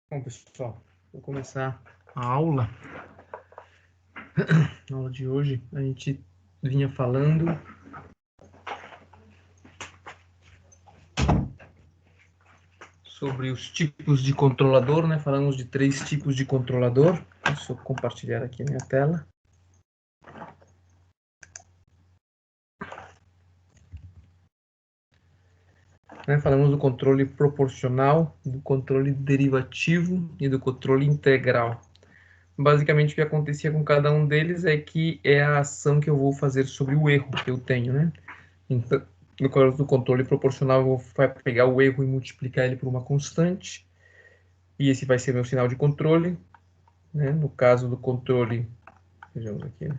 Bom, pessoal, vou começar a aula. Na aula de hoje, a gente vinha falando sobre os tipos de controlador, né? Falamos de 3 tipos de controlador. Deixa eu compartilhar aqui a minha tela. Falamos do controle proporcional, do controle derivativo e do controle integral. Basicamente, o que acontecia com cada um deles é que é a ação que eu vou fazer sobre o erro que eu tenho, né? Então, no caso do controle proporcional, eu vou pegar o erro e multiplicar ele por uma constante, e esse vai ser meu sinal de controle, né? No caso do controle, vejamos aqui, né?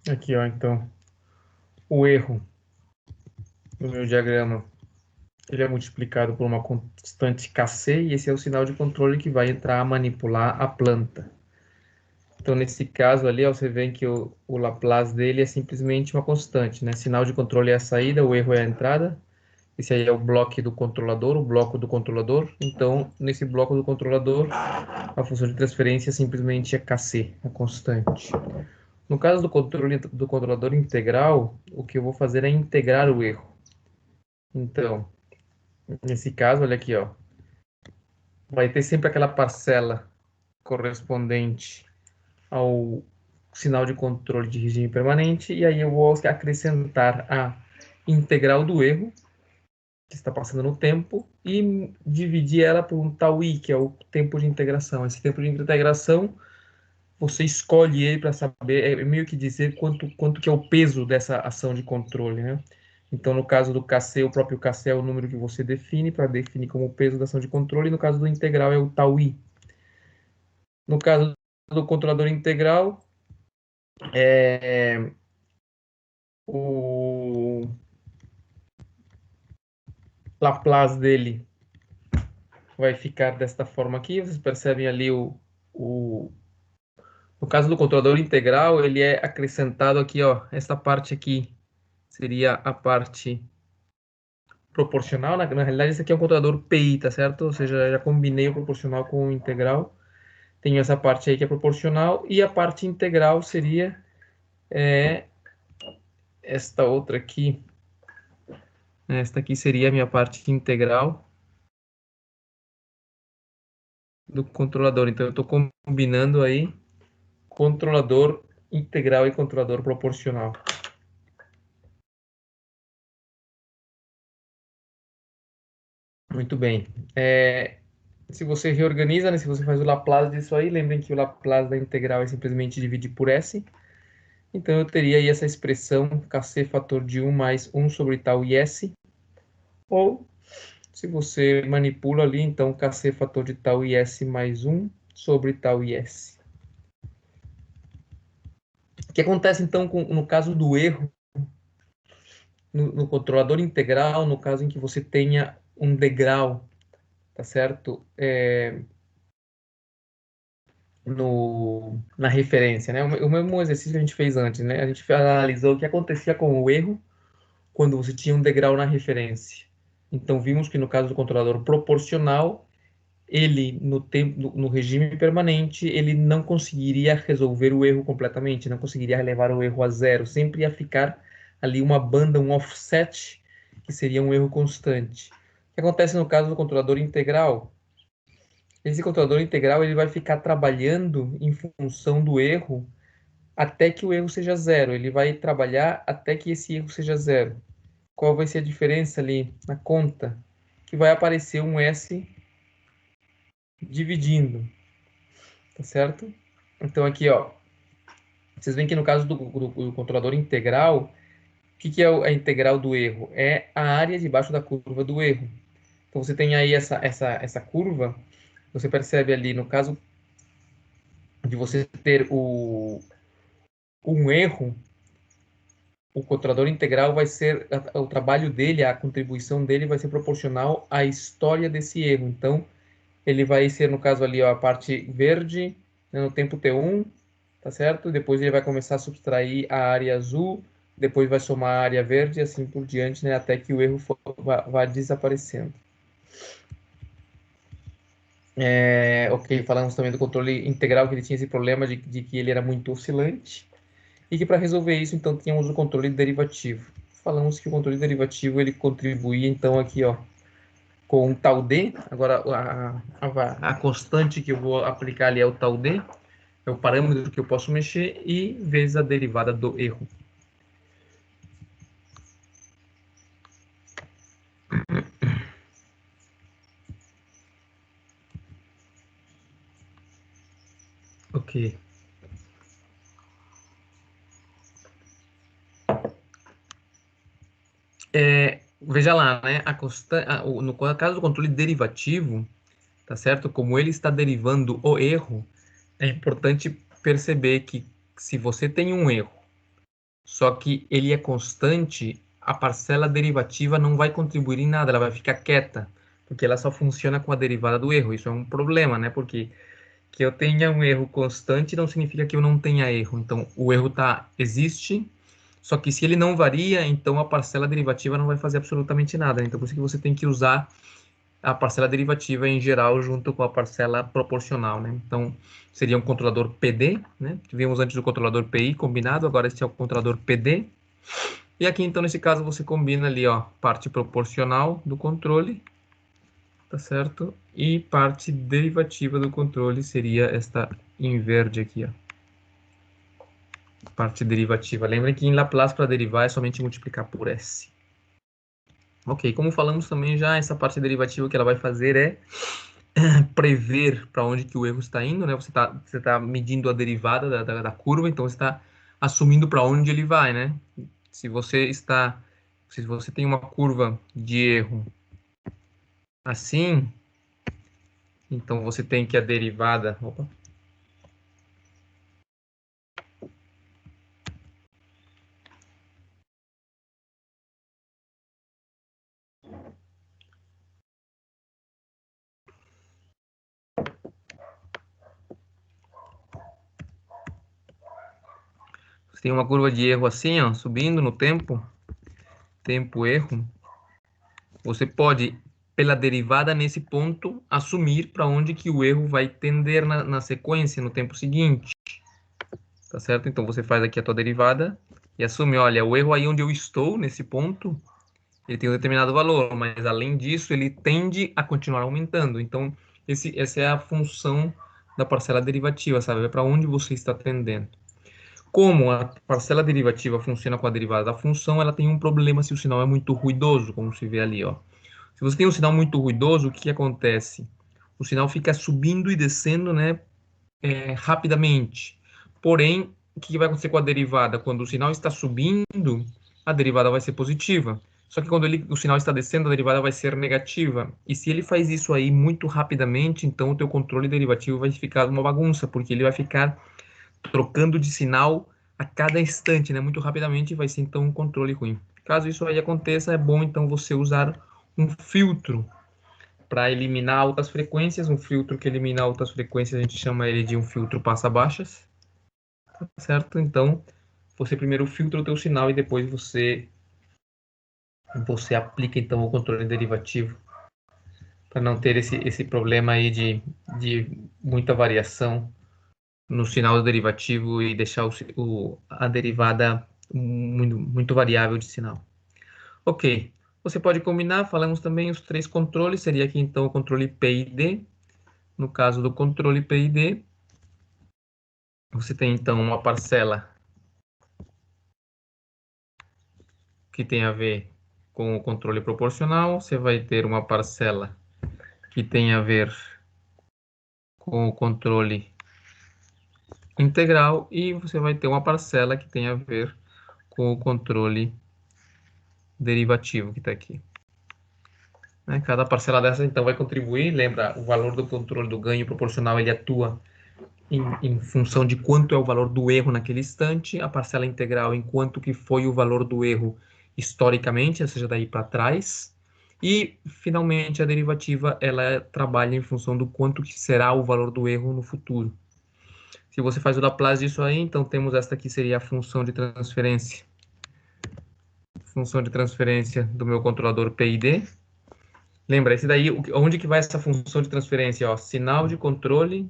Aqui, ó, então, o erro no meu diagrama, ele é multiplicado por uma constante Kc, e esse é o sinal de controle que vai entrar a manipular a planta. Então, nesse caso ali, ó, você vê que o Laplace dele é simplesmente uma constante, né? Sinal de controle é a saída, o erro é a entrada. Esse aí é o bloco do controlador, o bloco do controlador. Então, nesse bloco do controlador, a função de transferência simplesmente é Kc, a constante. No caso do controle do controlador integral, o que eu vou fazer é integrar o erro. Então, nesse caso, olha aqui, ó, vai ter sempre aquela parcela correspondente ao sinal de controle de regime permanente, e aí eu vou acrescentar a integral do erro, que está passando no tempo, e dividir ela por um tau i, que é o tempo de integração. Esse tempo de integração, você escolhe ele para saber, é meio que dizer quanto que é o peso dessa ação de controle, né? Então, no caso do Kc, o próprio Kc é o número que você define para definir como o peso da ação de controle, e no caso do integral é o tau i. No caso do controlador integral, o Laplace dele vai ficar desta forma aqui. Vocês percebem ali o... No caso do controlador integral, ele é acrescentado aqui, ó. Essa parte aqui seria a parte proporcional. Na realidade, esse aqui é um controlador PI, tá certo? Ou seja, já combinei o proporcional com o integral. Tenho essa parte aí que é proporcional. E a parte integral seria esta outra aqui. Esta aqui seria a minha parte integral do controlador. Então, eu estou combinando aí controlador integral e controlador proporcional. Muito bem. Se você reorganiza, né, se você faz o Laplace disso aí, lembrem que o Laplace da integral é simplesmente dividir por S. Então, eu teria aí essa expressão Kc fator de 1 mais 1 sobre tau IS. Ou, se você manipula ali, então, Kc fator de tau IS mais 1 sobre tau IS. O que acontece, então, no caso do erro, no controlador integral, no caso em que você tenha um degrau, tá certo? Na referência, né? O mesmo exercício que a gente fez antes, né? A gente analisou o que acontecia com o erro quando você tinha um degrau na referência. Então, vimos que no caso do controlador proporcional, ele, no tempo, no regime permanente, ele não conseguiria resolver o erro completamente, não conseguiria levar o erro a zero, sempre ia ficar ali uma banda, um offset, que seria um erro constante. O que acontece no caso do controlador integral? Esse controlador integral ele vai ficar trabalhando em função do erro até que o erro seja zero. Ele vai trabalhar até que esse erro seja zero. Qual vai ser a diferença ali na conta? Que vai aparecer um S dividindo, tá certo? Então aqui, ó, vocês veem que no caso do controlador integral, o que é a integral do erro? É a área debaixo da curva do erro. Então você tem aí essa curva, você percebe ali no caso de você ter um erro, o controlador integral vai ser, o trabalho dele, a contribuição dele vai ser proporcional à história desse erro. Então, ele vai ser, no caso ali, ó, a parte verde, né, no tempo T1, tá certo? Depois ele vai começar a subtrair a área azul, depois vai somar a área verde e assim por diante, né, até que o erro vá desaparecendo. Ok, falamos também do controle integral, que ele tinha esse problema de que ele era muito oscilante, e que para resolver isso, então, tínhamos o controle derivativo. Falamos que o controle derivativo, ele contribuía, então, aqui, ó, com tal D, agora a constante que eu vou aplicar ali é o tal D, é o parâmetro que eu posso mexer, e vezes a derivada do erro. Ok. Veja lá, né? No caso do controle derivativo, tá certo? Como ele está derivando o erro, é importante perceber que se você tem um erro, só que ele é constante, a parcela derivativa não vai contribuir em nada, ela vai ficar quieta, porque ela só funciona com a derivada do erro. Isso é um problema, né? Porque que eu tenha um erro constante não significa que eu não tenha erro. Então, o erro existe, só que se ele não varia, então a parcela derivativa não vai fazer absolutamente nada. Então, por isso que você tem que usar a parcela derivativa em geral junto com a parcela proporcional, né? Então, seria um controlador PD, né? Tivemos antes o controlador PI combinado, agora esse é o controlador PD. E aqui, então, nesse caso, você combina ali, ó, parte proporcional do controle, tá certo? E parte derivativa do controle seria esta em verde aqui, ó. Parte derivativa. Lembrem que em Laplace, para derivar, é somente multiplicar por S. Ok, como falamos também já, essa parte derivativa que ela vai fazer é prever para onde que o erro está indo, né? Você tá medindo a derivada da curva, então você está assumindo para onde ele vai, né? Se você está, se você tem uma curva de erro assim, então você tem que a derivada, opa, você tem uma curva de erro assim, ó, subindo no tempo, tempo erro, você pode, pela derivada nesse ponto, assumir para onde que o erro vai tender na sequência, no tempo seguinte. Tá certo? Então você faz aqui a tua derivada e assume, olha, o erro aí onde eu estou, nesse ponto, ele tem um determinado valor, mas além disso, ele tende a continuar aumentando. Então, essa é a função da parcela derivativa, sabe? É para onde você está tendendo. Como a parcela derivativa funciona com a derivada da função, ela tem um problema se o sinal é muito ruidoso, como se vê ali, ó. Se você tem um sinal muito ruidoso, o que acontece? O sinal fica subindo e descendo, né, rapidamente. Porém, o que vai acontecer com a derivada? Quando o sinal está subindo, a derivada vai ser positiva. Só que quando o sinal está descendo, a derivada vai ser negativa. E se ele faz isso aí muito rapidamente, então o teu controle derivativo vai ficar uma bagunça, porque ele vai ficar trocando de sinal a cada instante, né? Muito rapidamente, e vai ser então um controle ruim. Caso isso aí aconteça, é bom então você usar um filtro para eliminar altas frequências. Um filtro que elimina altas frequências, a gente chama ele de um filtro passa-baixas, certo? Então, você primeiro filtra o teu sinal e depois você aplica então o controle derivativo para não ter esse problema aí de muita variação no sinal do derivativo e deixar a derivada muito variável de sinal. Ok, você pode combinar, falamos também os três controles, seria aqui então o controle P e D. No caso do controle P e D, você tem então uma parcela que tem a ver com o controle proporcional, você vai ter uma parcela que tem a ver com o controle integral e você vai ter uma parcela que tem a ver com o controle derivativo que está aqui. Né? Cada parcela dessa então vai contribuir, lembra, o valor do controle do ganho proporcional ele atua em função de quanto é o valor do erro naquele instante, a parcela integral em quanto que foi o valor do erro historicamente, ou seja, daí para trás, e finalmente a derivativa ela trabalha em função do quanto que será o valor do erro no futuro. Se você faz o Laplace disso aí, então temos esta aqui seria a função de transferência. Função de transferência do meu controlador PID. Lembra, esse daí, onde que vai essa função de transferência? Ó, sinal de controle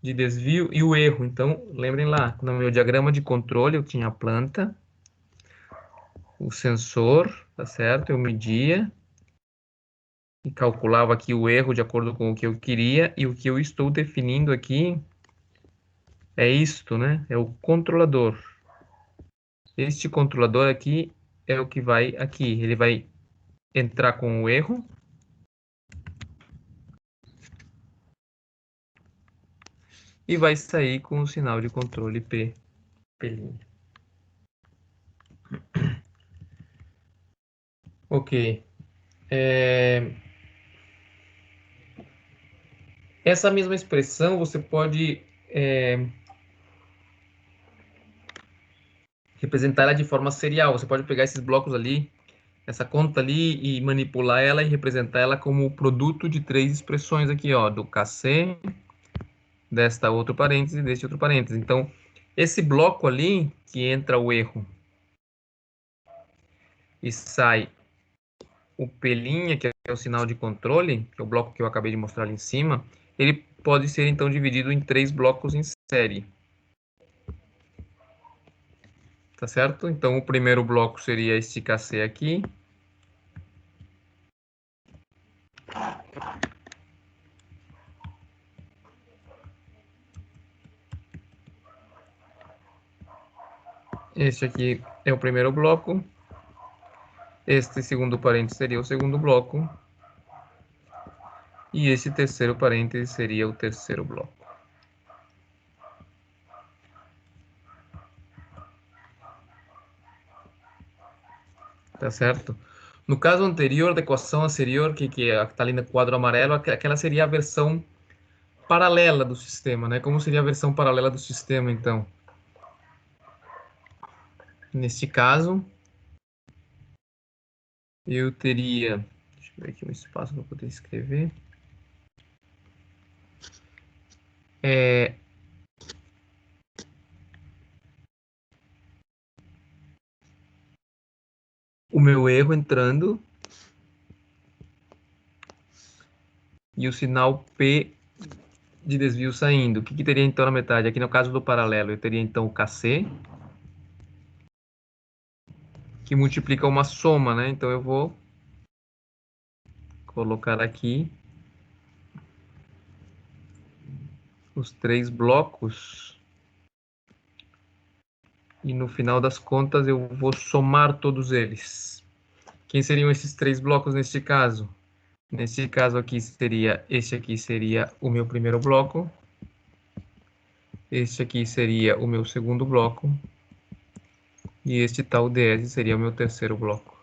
de desvio e o erro. Então, lembrem lá, no meu diagrama de controle eu tinha a planta, o sensor, tá certo? Eu media e calculava aqui o erro de acordo com o que eu queria, e o que eu estou definindo aqui é isto, né? É o controlador. Este controlador aqui é o que vai aqui. Ele vai entrar com o erro e vai sair com o sinal de controle P. P'. Ok. Essa mesma expressão você pode representar ela de forma serial. Você pode pegar esses blocos ali, essa conta ali, e manipular ela e representar ela como o produto de três expressões aqui, ó, do KC, desta outro parêntese e deste outro parêntese. Então, esse bloco ali, que entra o erro e sai o P', que é o sinal de controle, que é o bloco que eu acabei de mostrar ali em cima, ele pode ser então dividido em três blocos em série. Tá certo? Então, o primeiro bloco seria este KC aqui. Este aqui é o primeiro bloco. Este segundo parêntese seria o segundo bloco. E esse terceiro parêntese seria o terceiro bloco. Tá certo? No caso anterior, da equação anterior, que está ali no quadro amarelo, aquela seria a versão paralela do sistema, né? Como seria a versão paralela do sistema, então? Neste caso, eu teria... Deixa eu ver aqui um espaço para poder escrever. O meu erro entrando e o sinal P de desvio saindo. O que teria então na metade? Aqui no caso do paralelo, eu teria então o KC, que multiplica uma soma, né? Então eu vou colocar aqui os três blocos e no final das contas eu vou somar todos eles. Quem seriam esses três blocos neste caso? Nesse caso aqui seria, este aqui seria o meu primeiro bloco, este aqui seria o meu segundo bloco e este tal DS seria o meu terceiro bloco.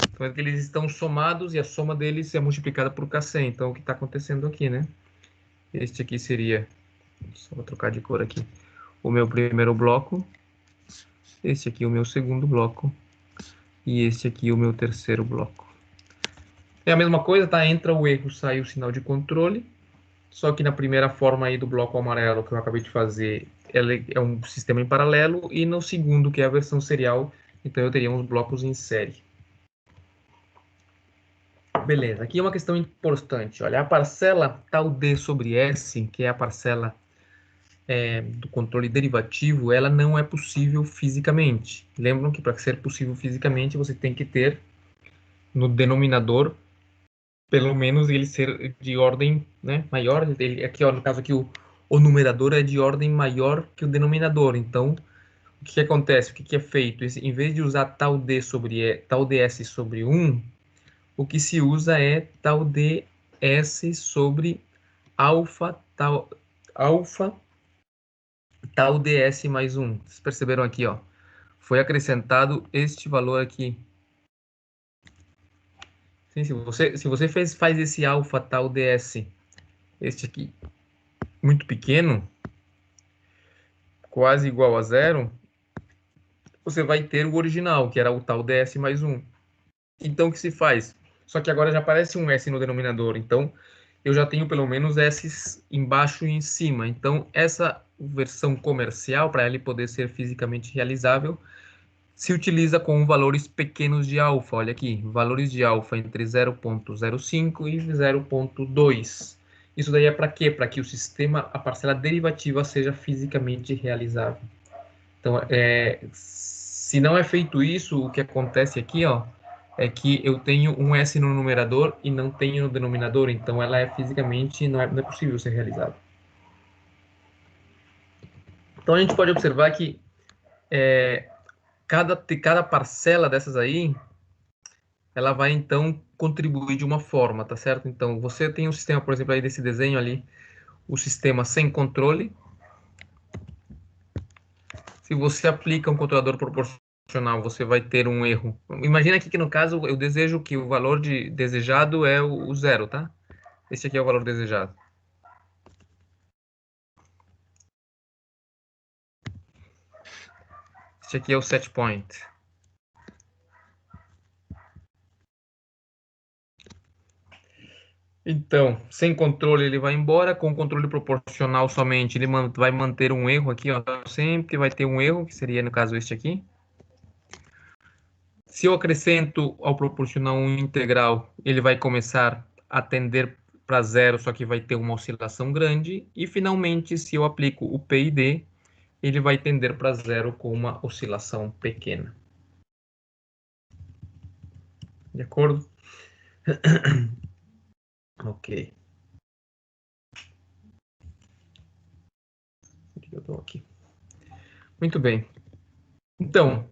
Então eles estão somados e a soma deles é multiplicada por KC. Então o que está acontecendo aqui, né? Este aqui seria, só vou trocar de cor aqui, o meu primeiro bloco, este aqui o meu segundo bloco e este aqui o meu terceiro bloco. É a mesma coisa, tá? Entra o erro, sai o sinal de controle, só que na primeira forma aí do bloco amarelo que eu acabei de fazer, ele é um sistema em paralelo, e no segundo, que é a versão serial, então eu teria uns blocos em série. Beleza, aqui é uma questão importante. Olha, a parcela tal D sobre S, que é a parcela do controle derivativo, ela não é possível fisicamente. Lembram que para ser possível fisicamente, você tem que ter no denominador, pelo menos ele ser de ordem, né, maior. Ele, aqui, ó, no caso aqui, o numerador é de ordem maior que o denominador. Então, o que acontece? O que é feito? Em vez de usar tal D sobre tal ds sobre 1, o que se usa é tal ds sobre alfa tal ds mais 1. Vocês perceberam aqui, ó? Foi acrescentado este valor aqui. Sim, se você faz esse alfa tal ds, este aqui, muito pequeno, quase igual a zero, você vai ter o original, que era o tal ds mais 1. Então, o que se faz? Só que agora já aparece um S no denominador, então eu já tenho pelo menos S embaixo e em cima. Então, essa versão comercial, para ele poder ser fisicamente realizável, se utiliza com valores pequenos de alfa. Olha aqui, valores de alfa entre 0,05 e 0,2. Isso daí é para quê? Para que o sistema, a parcela derivativa, seja fisicamente realizável. Então, se não é feito isso, o que acontece aqui, ó, é que eu tenho um S no numerador e não tenho no denominador, então ela é fisicamente, não é possível ser realizada. Então a gente pode observar que cada parcela dessas aí, ela vai então contribuir de uma forma, tá certo? Então você tem um sistema, por exemplo, aí desse desenho ali, o sistema sem controle. Se você aplica um controlador proporcional, você vai ter um erro. Imagina aqui que no caso eu desejo que o valor desejado é o zero, tá? Esse aqui é o valor desejado. Esse aqui é o set point. Então, sem controle ele vai embora, com controle proporcional somente ele vai manter um erro aqui, ó, sempre vai ter um erro, que seria no caso este aqui. Se eu acrescento ao proporcional um integral, ele vai começar a tender para zero, só que vai ter uma oscilação grande. E finalmente, se eu aplico o P e D, ele vai tender para zero com uma oscilação pequena. De acordo? Ok. Eu estou aqui. Muito bem. Então,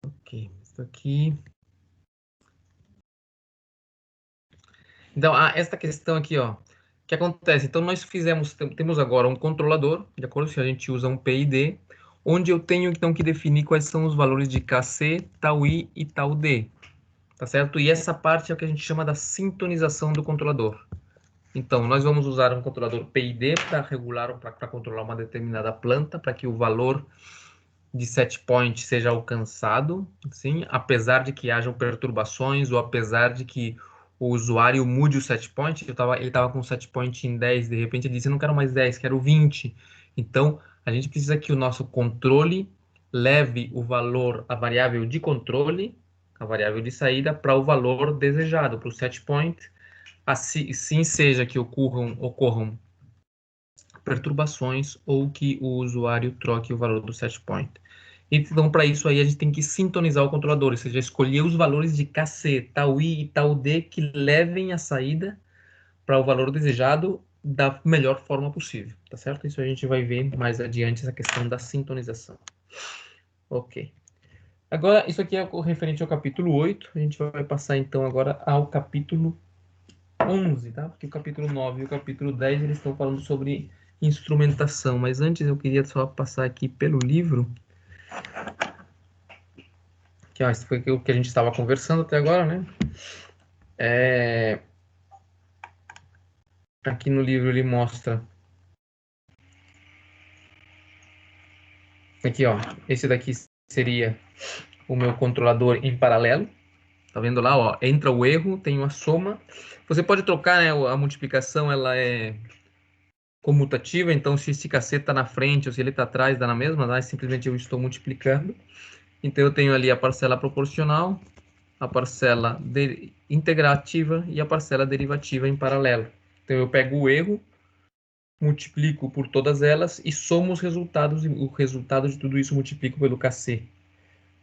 ok, isso aqui. Então, esta questão aqui, ó, o que acontece? Então, nós temos agora um controlador, de acordo? Se a gente usa um PID, onde eu tenho então que definir quais são os valores de KC, tau I e tau D, tá certo? E essa parte é o que a gente chama da sintonização do controlador. Então, nós vamos usar um controlador PID para regular, para controlar uma determinada planta, para que o valor de set point seja alcançado, sim, apesar de que hajam perturbações ou apesar de que o usuário mude o set point. Ele estava com o set point em 10, de repente ele disse, eu não quero mais 10, quero 20. Então, a gente precisa que o nosso controle leve o valor, a variável de controle, a variável de saída, para o valor desejado, para o set point, assim seja que ocorram perturbações ou que o usuário troque o valor do set point. Então, para isso aí, a gente tem que sintonizar o controlador, ou seja, escolher os valores de KC, tau I e tau D que levem a saída para o valor desejado da melhor forma possível, tá certo? Isso a gente vai ver mais adiante, essa questão da sintonização. Ok. Agora, isso aqui é referente ao capítulo 8, a gente vai passar então agora ao capítulo 11, tá? Porque o capítulo 9 e o capítulo 10, eles estão falando sobre instrumentação, mas antes eu queria só passar aqui pelo livro, que isso foi o que a gente estava conversando até agora, né? Aqui no livro ele mostra, aqui ó, esse daqui seria o meu controlador em paralelo, tá vendo lá, ó, entra o erro, tem uma soma, você pode trocar, né, a multiplicação, ela é comutativa, então se esse cacete está na frente ou se ele está atrás, dá na mesma, né? Simplesmente eu estou multiplicando. Então eu tenho ali a parcela proporcional, a parcela integrativa e a parcela derivativa em paralelo. Então eu pego o erro, multiplico por todas elas e somo os resultados, e o resultado de tudo isso multiplico pelo KC,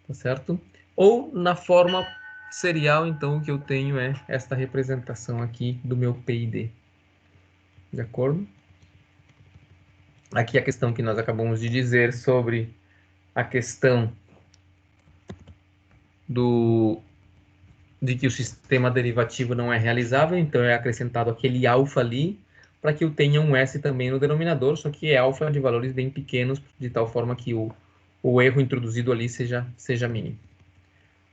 tá certo? Ou na forma serial, então o que eu tenho é esta representação aqui do meu PID. De acordo? Aqui a questão que nós acabamos de dizer sobre a questão de que o sistema derivativo não é realizável, então é acrescentado aquele alfa ali, para que eu tenha um S também no denominador, só que é alfa de valores bem pequenos, de tal forma que o erro introduzido ali seja mínimo.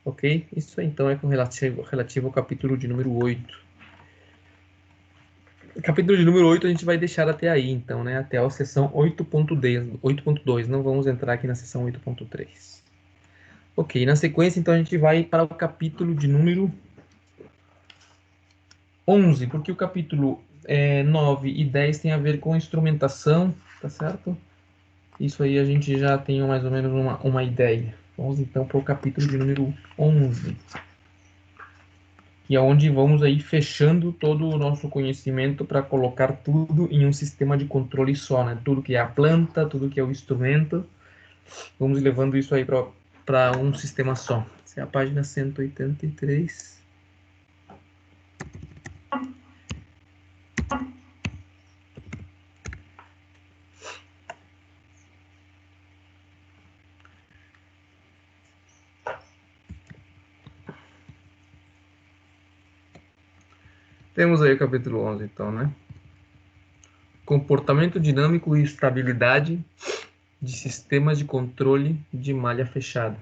Ok? Isso então é com relativo ao capítulo de número 8. O capítulo de número 8 a gente vai deixar até aí, então, né? Até a sessão 8.2. Não vamos entrar aqui na sessão 8.3. Ok, na sequência, então, a gente vai para o capítulo de número 11, porque o capítulo 9 e 10 tem a ver com instrumentação, tá certo? Isso aí a gente já tem mais ou menos uma ideia. Vamos então para o capítulo de número 11. E é onde vamos aí fechando todo o nosso conhecimento para colocar tudo em um sistema de controle só, né? Tudo que é a planta, tudo que é o instrumento, vamos levando isso aí para um sistema só. Essa é a página 183. Temos aí o capítulo 11, então, né? Comportamento dinâmico e estabilidade de sistemas de controle de malha fechada.